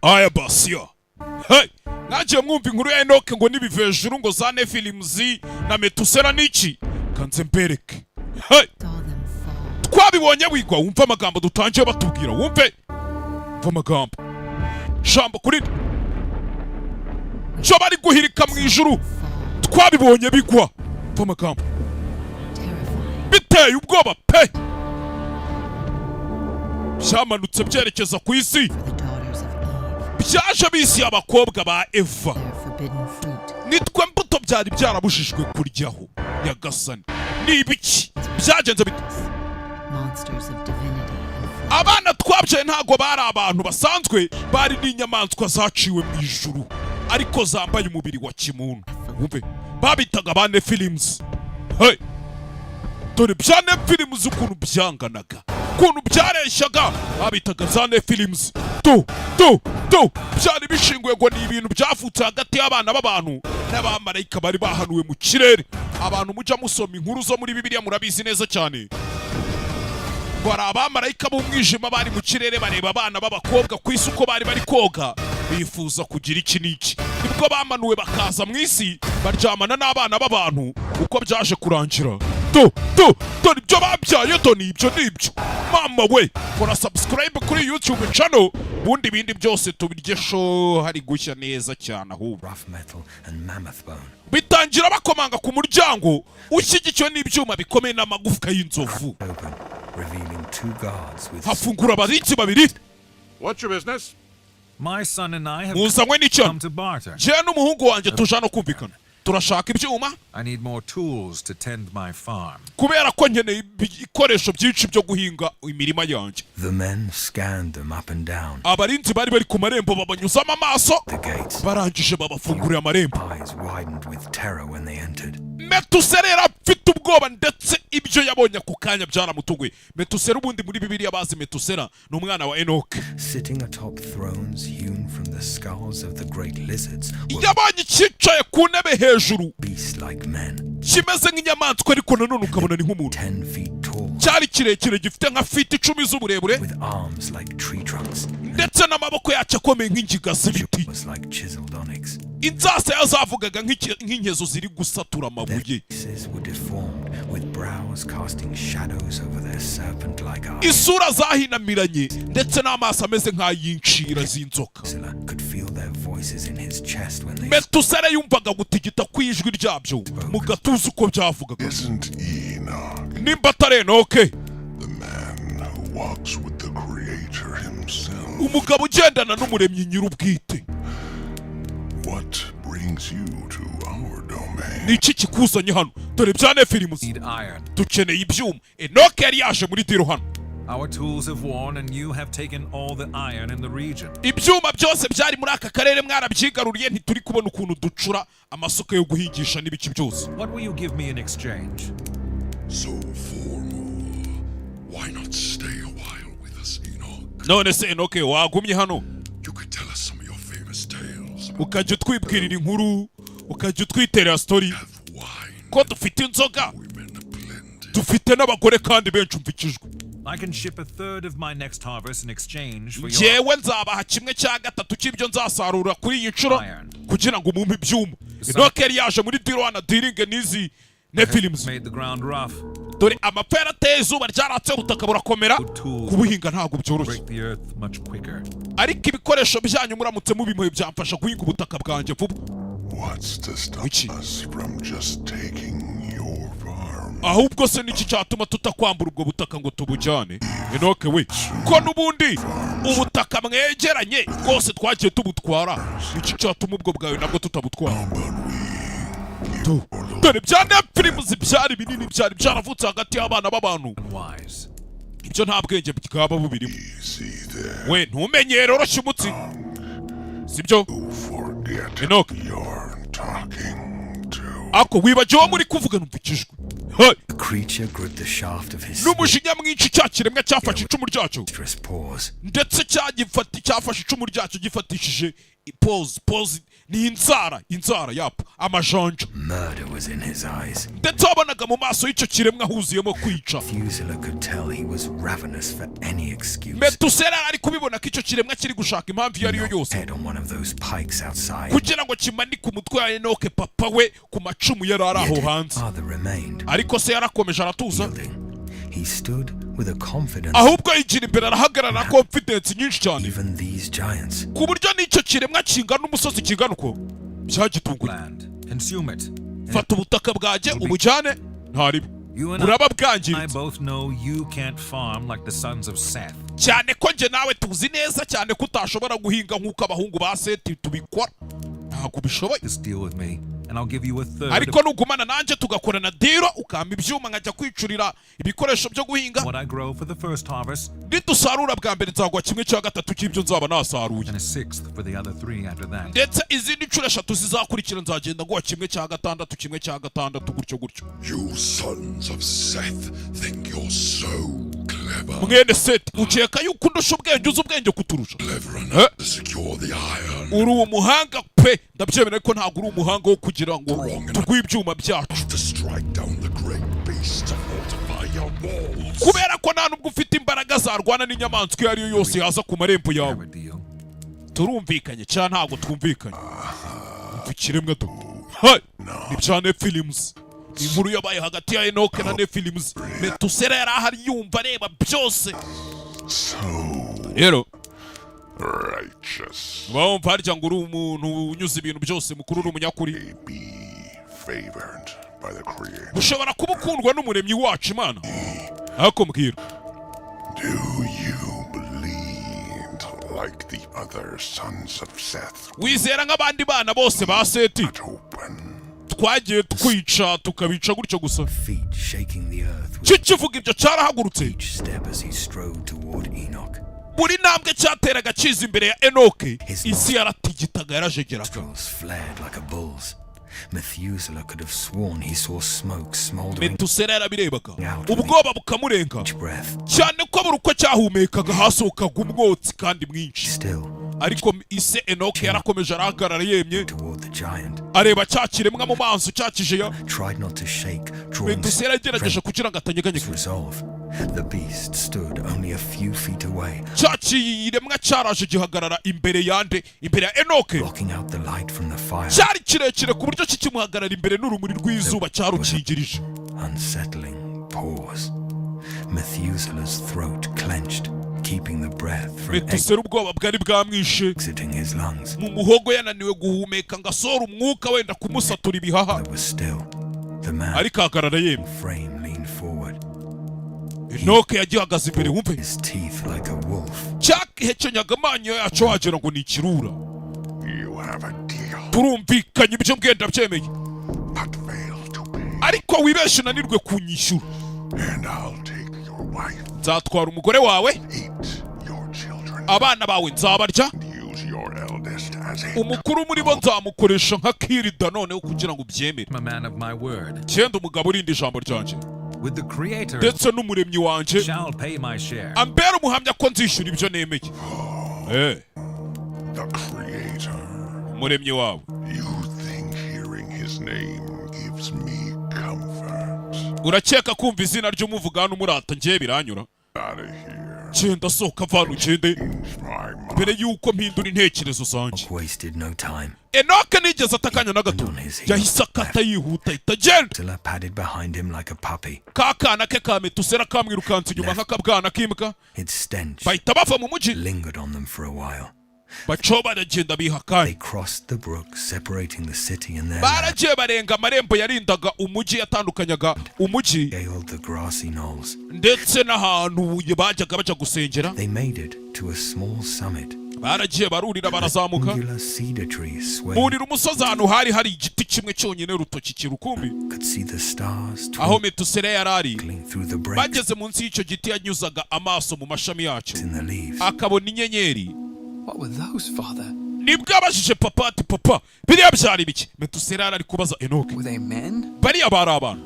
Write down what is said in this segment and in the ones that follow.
aya basiya. Hey, naje mwumva inkuru ya Enoke ngo nibivejuru ngo za Nephilim na Metusela niki kanze mbereke. Hey, twabibonye wigwa wumva amagambo dutangiye batubwira wumve amagambo shambo kuri cyo bari guhirika mwijuru twabibonye bigwa amagambo biteye ubwoba pe byamanutse byerekeza ku isi byaje bisi abakobwa ba Eva nitwe mbuto byari byarabujijwe kuryaho nyagasani nibiki byagenze bite abana twabyaye ntago bari abantu basanzwe bari n'inyamaswa zaciwe mu ijuru ariko zambaye umubiri wa kimuntu wumve babitaga ba Nephilim. Hey, dore bya Nephilim ukuntu byanganaga ukuntu byareshyaga babitaga za Nephilim. Byari bishinguye ngo ni ibintu byavutse hagati y'abana b'abantu n'abamalayika bari bahanuwe mu kirere. Abantu mujya musoma inkuru zo muri Bibiliya murabizi neza cyane. Bari abamalayika b'umwijima bari mu kirere bareba abana b'abakobwa ku isi uko bari koga bifuza kugira iki n'iki. Nibwo bamanuwe bakaza mu isi baryamana n'abana b'abantu uko byaje kurangira. Dore ibyo babyaye nibyo. Mama we, kora subscribe kuri YouTube channel bundi bindi byose tubirye sho hari gushya neza cyane ahubwo. Bitangira bakomanga ku muryango ushyigikiwe n'ibyuma bikomeye n'amagufwa y'inzovu. Hafungura abarinzi babiri. What's your business? My son and I have come to barter. Je n'umuhungu wanjye tujana kumvikana. Turashaka ibyuma. I need more tools to tend my farm. Kubera ko nkeneye ibikoresho byinshi byo guhinga imirima yanjye. The men scanned them up and down. Abarinzi bari ku marembo babanyuzamo amaso. Barangije babafungurira amarembo. Eyes widened with terror when they entered. Metusela afite ubwoba ndetse ibyo yabonye ku kanya byaramutuguye. Metusela ubundi muri Bibiliya bazi Metusela n'umwana wa Enoke. Sitting atop thrones hewn from the skulls of the great lizards. Yabonye cyicaye ku ntebe hejuru. Beast like men. Kimeze nk'inyamaswa ariko nanone ukabona ni nk'umuntu. 10 feet tall. Cyari kirekire gifite nka feet 10 z'uburebure. With arms like tree trunks. Ndetse n'amaboko yacu akomeye nk'ingiga z'ibiti. Was like chiseled onyx. Inzase yazavugaga nk'inkezo ziri gusatura amabuye. Faces were deformed with brows casting shadows over their serpent-like eyes. Isura zahinamiranye ndetse n'amaso ameze nk'ay'incira z'inzoka. Could feel their voices in his chest when they Metusela yumvaga gutigita kwijwi ryabyo mu gatuza uko byavugaga. Nimba atari Enoke, the man who walks with the creator himself. Umugabo ugendana n'umuremyi nyir'ubwite. What brings you to our domain? Niki kikuzanye hano? Dore bya Nephilim. Dukeneye ibyuma. Enoke yari yaje muri diro hano. Our tools have worn and you have taken all the iron in the region. Ibyuma byose byari muri aka karere mwarabyigaruriye ntituri kubona ukuntu ducura amasuka yo guhingisha n'ibiki byose. What will you give me in exchange? So formal. Why not stay a while with us, Enoch? None se Enoke wagumye hano? You could tell us some of your famous tales. Ukajya utwibwirira inkuru, ukajya utwiterera story. Ko dufite inzoga. Dufite n'abagore kandi benshi umvikijwe. I can ship a third of my next harvest in exchange for your Jewe nzabaha kimwe cya gatatu cy'ibyo nzasarura kuri iyi nshuro kugira ngo mumpe ibyuma. Enoke yari yaje muri diro na diringe n'izi Nephilim. Dore amapera ateye izuba ryaratse ubutaka burakomera kubuhinga ntabwo byoroshye. Ariko ibikoresho byanyu muramutse mubimuhe byamfasha guhinga ubutaka bwanjye vuba. What's to stop us from just taking your farm? Ahubwo se niki cyatuma tutakwambura ubwo butaka ngo tubujyane? Enoke we, ko nubundi ubutaka mwegeranye rwose twagiye tubutwara. Niki cyatuma ubwo bwawe nabwo tutabutwara? Dore bya Nephilim byari binini byari byaravutse hagati y'abana b'abantu. Ibyo nta bwenge bwaba bubirimo. We ntumenyere oroshye umutsi. Sibyo? Enoke. Ako wibagiwe muri kuvuga numvikijwe. The creature gripped the shaft of his n'umujinya mwinshi cya kiremwa cyafashe icumu ryacyo. Ndetse cyafashe icumu ryacyo gifatishije pause ni inzara yapa amajanja. Murder was in his eyes. Ndetse wabonaga mu maso y'icyo kiremwa huzuyemo kwica. Methuselah could tell he was ravenous for any excuse. Metusela ari kubibona ko icyo kiremwa kiri gushaka impamvu iyo ari yo yose Head on one of those pikes outside. kugira ngo kimanike umutwe wa Enoke papa we ku macumu yari ari aho hanze. Father remained. Ariko se yarakomeje aratuza. He stood with a confidence. Ahubwo yigira imbere arahagarara na confidence nyinshi cyane. Even these giants. Ku buryo n'icyo kiremwa kingana umusozi kingana uko byagitunguye. Consume it. Fata ubutaka bwaje ubujyane ntaribi. You and Buraba I bwangiritse. both know you can't farm like the sons of Seth. Cyane ko nje nawe tuzi neza cyane ko utashobora guhinga nk'uko abahungu ba Seti tubikora. Ntabwo bishoboye. Just deal with me, and I'll give you a third. Ariko nugumana nanjye tugakorana diro ukampa ibyuma nkajya kwicurira ibikoresho byo guhinga. What I grow for the first harvest, Nitusarura bwa mbere nzagwa kimwe cya gatatu cy'ibyo nzaba nasaruye. and a sixth for the other 3 after that. Ndetse izindi nshuro 3 zizakurikira nzagenda nguha kimwe cya gatandatu gutyo gutyo. You sons of Seth think you're so clever. Mwene Seti ukeka yuko undusha ubwenge uzi ubwenge kuturusha. Clever enough to secure the iron. Uri umuhanga pe ndabyemera ko ntabwo uri umuhanga wo kugira ngo tuguhe ibyuma byacu. To strike down the great beasts to fortify your walls. Kubera ko nta nubwo ufite imbaraga zarwana n'inyamaswa iyo ari yo yose yaza ku marembo yawe. Have a deal. Turumvikanye cyangwa ntabwo twumvikanye. Tukiremwe tu. Hai! Ni bya Nephilims. Inkuru yabaye hagati ya Enoke na Nephilims. Metusela yari ahari yumva areba byose. So Rero righteous. bawumva harya ngo uri umuntu unyuze ibintu byose mukuru uri umunyakuri. Be favored by the Creator. Ushobora kuba ukundwa n'umuremyi wacu Imana. Ako mbwira. Do you believe like the other sons of Seth? Wizera nk'abandi bana bose ba Seti. Open. Twagiye twica tukabica gutyo gusa. Feet shaking the earth with Kikivuga ibyo cyarahagurutse. each step as he strode toward Enoch. Buri ntambwe cyateraga kiza imbere ya Enoke. Isi yaratigitaga yarajegeraga. Nostrils flared like a bull's. Methuselah could have sworn he saw smoke smoldering Metusela yarabirebaga. Ubwoba bukamurenga. each breath. Cyane ko buri uko cyahumekaga hasohokaga umwotsi kandi mwinshi. Still, Ariko ise Enoke yarakomeje arahagarara yemye. toward the giant, Areba cyakiremwa mu maso cyakije ya. tried not to shake, drawing Metusela yagerageje kugira ngo atanyeganyega. resolve. The beast stood only a few feet away, Cyakiremwa cyaraje gihagarara imbere ya Enoke. blocking out the light from the fire. Cyari kirekire ku buryo kikimuhagarara imbere n'urumuri rw'izuba cyarukingirije. Unsettling pause. Methuselah's throat clenched, keeping the breath from Metusela ubwoba bwari bwamwishe. exiting his lungs. Mu muhogo yananiwe guhumeka ngo asohora umwuka wenda kumusatura ibihaha. It was still. The man Ariko ahagarara yemye. frame leaned forward, Enoke yagihagaze imbere wumve. his teeth like a wolf. Cyahekenyaga amanyo yacu wagira ngo ni ikirura. You have a deal, Turumvikanye ibyo mbwenda byemeye. but fail to pay. Ariko wibeshe unanirwe kunyishyura. And I'll take your wife, Nzatwara umugore wawe, eat your children, abana bawe nzabarya, and use your eldest as a umukuru muri bo nzamukoresha nka kirida noneho kugira ngo ubyemere. I'm a man of my word. Cyenda umugabo urinda ijambo ryanjye. With the Creator, Ndetse n'umuremyi wanjye shall pay my share. ambera umuhamya ko nzishyura ibyo nemeye. the Creator. Umuremyi wawe. You think hearing his name gives me comfort? Urakeka kumva izina ry'umuvuga hano umurata njye biranyura? Out of here. Cyenda sohoka vana ugende Change my mind. mbere y'uko mpindura intekerezo zanjye. Wasted no time. Enoke nigeze atakanya na gato. Yahise akata yihuta ahita agenda. Methuselah padded behind him like a puppy. Ka kana ke ka Metusela kamwirukanse inyuma nk'akabwana k'imbwa. Its stench Bahita bava mu mujyi. lingered on them for a while. Baco baragenda biha They akanya. crossed the brook, separating the city and their land, Baragiye barenga amarembo yarindaga umujyi yatandukanyaga umujyi scaled the grassy knolls. ndetse n'ahantu bajyaga bajya gusengera. They made it to a small summit. Baragiye barurira barazamuka. Angular cedar trees swayed. Burira umusozi ahantu hari igiti kimwe cyonyine rutoki kirukumbi. Could see the stars Aho Metusela yari ari. twinkling through the breaks Bageze munsi y'icyo giti yanyuzaga amaso mu mashami yacyo. in the leaves. Akabona inyenyeri. What were those, Father? Nibwo abajije papa ati papa biriya byari biki? Metusela yari ari kubaza Enoke. Were they men? Bariya bari abantu.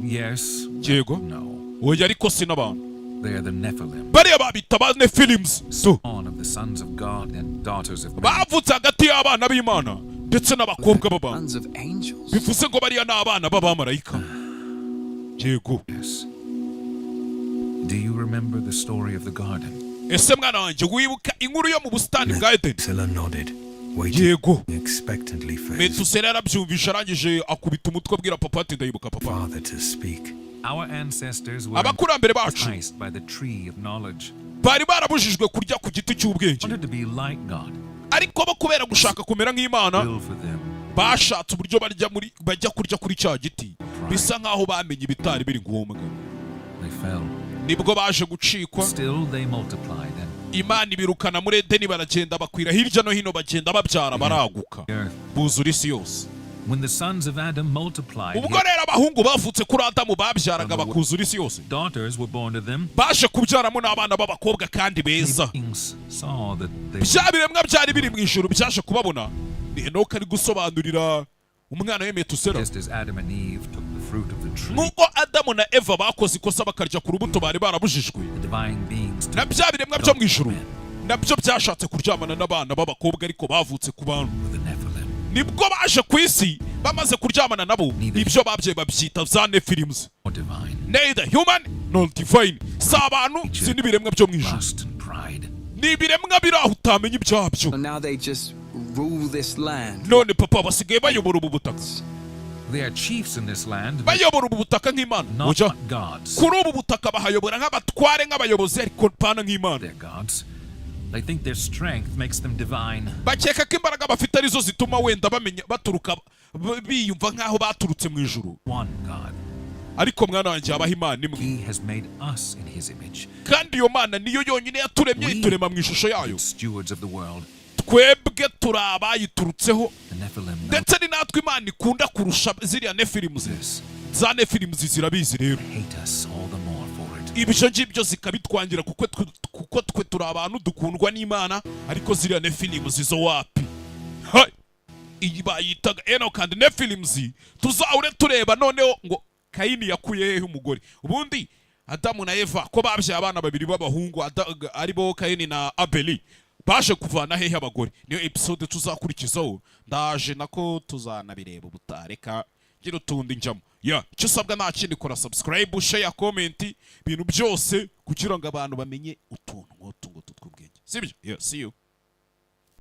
Yes. Yego. No. Oya ariko si n'abantu. They are the Nephilim, Bariya babita ba Nephilims. So born of the sons of God and daughters of men. bavutse hagati y'abana b'Imana ndetse n'abakobwa b'abantu Sons of angels. bivuze ngo bariya ni abana b'abamalayika. Yego. Yes. Do you remember the story of the garden? Ese mwana wanjye wibuka inkuru yo mu busitani bwa Edeni? Methuselah nodded, waiting Yego. expectantly for his Metusela yarabyumvisha arangije akubita umutwe abwira papa ati ndayibuka papa. father to speak. Our ancestors were Abakurambere bacu enticed by the tree of knowledge. bari barabujijwe kurya ku giti cy'ubwenge, Wanted to be like God. ariko bo kubera gushaka kumera nk'Imana Will for them. bashatse uburyo bajya kurya kuri cya giti, bisa nk'aho bamenye ibitari biri ngombwa. They fell. Nibwo baje gucikwa, Still they multiplied and Imana ibirukana muri Edeni, baragenda bakwira hirya no hino, bagenda babyara baraguka the earth. buzura isi yose. When the sons of Adam multiplied, Ubwo rero abahungu bavutse kuri Adamu babyaraga bakuzura isi yose, daughters were born to them. baje kubyaramo n'abana b'abakobwa kandi beza. Kings saw that they Bya biremwa byari biri mu ijuru byaje kubabona. Ni Enoka ari gusobanurira umwana we Metusela. just as Adam and Eve took the fruit of the tree, Nk'uko Adamu na Eva bakoze ikosa bakarya ku rubuto bari barabujijwe, the divine beings na took bya biremwa byo mu ijuru nabyo byashatse kuryamana n'abana b'abakobwa ariko bavutse ku bantu. the Nephilim. Nibwo baje ku isi bamaze kuryamana nabo, ibyo babyeyi babyita za Nephilims. Or divine. Neither human nor divine. Si abantu si n'ibiremwa byo mu ijuru, Lust and pride. ni ibiremwa biri aho utamenya So ibyabyo. now they just rule this land. None papa basigaye bayobora ubu butaka, They are chiefs in this land, but bayobora ubu butaka nk'Imana. not Oya, gods. kuri ubu butaka bahayobora nk'abatware nk'abayobozi ariko mpana nk'Imana. They're gods. They think their strength makes them divine. Bakeka ko imbaraga bafite arizo zituma wenda bamenya baturuka biyumva nk'aho baturutse mu ijuru, One God. ariko mwana wanjye habaho Imana imwe, He has made us in his image, kandi iyo Mana niyo yonyine yaturemye iturema mu ishusho yayo. stewards of the world. Twebwe turi abayiturutseho, The Nephilim know ndetse ni natwe Imana ikunda kurusha ziriya Nephilims. this. Za Nephilims zirabizi rero, Hate us all the more for it. ibyo ngibyo zikabitwangira kuko twe turi abantu dukundwa n'Imana, ariko ziriya Nephilims zo wapi? Hai! Iyi bayitaga Enoch and Nephilims, tuzahure tureba noneho ngo Kayini yakuye hehe umugore. Ubundi Adamu na Eva ko babyaye abana babiri b'abahungu ari bo Kayini na Abeli, baje kuvana hehe abagore? Niyo episode tuzakurikizaho, ndaje nako tuzanabireba ubutareka gira utundi njamo. Icyo usabwa nta kindi, kora subscribe, share, comment, ibintu byose kugira ngo abantu bamenye utuntu nk'utu ngutu tw'ubwenge. Sibyo? See you.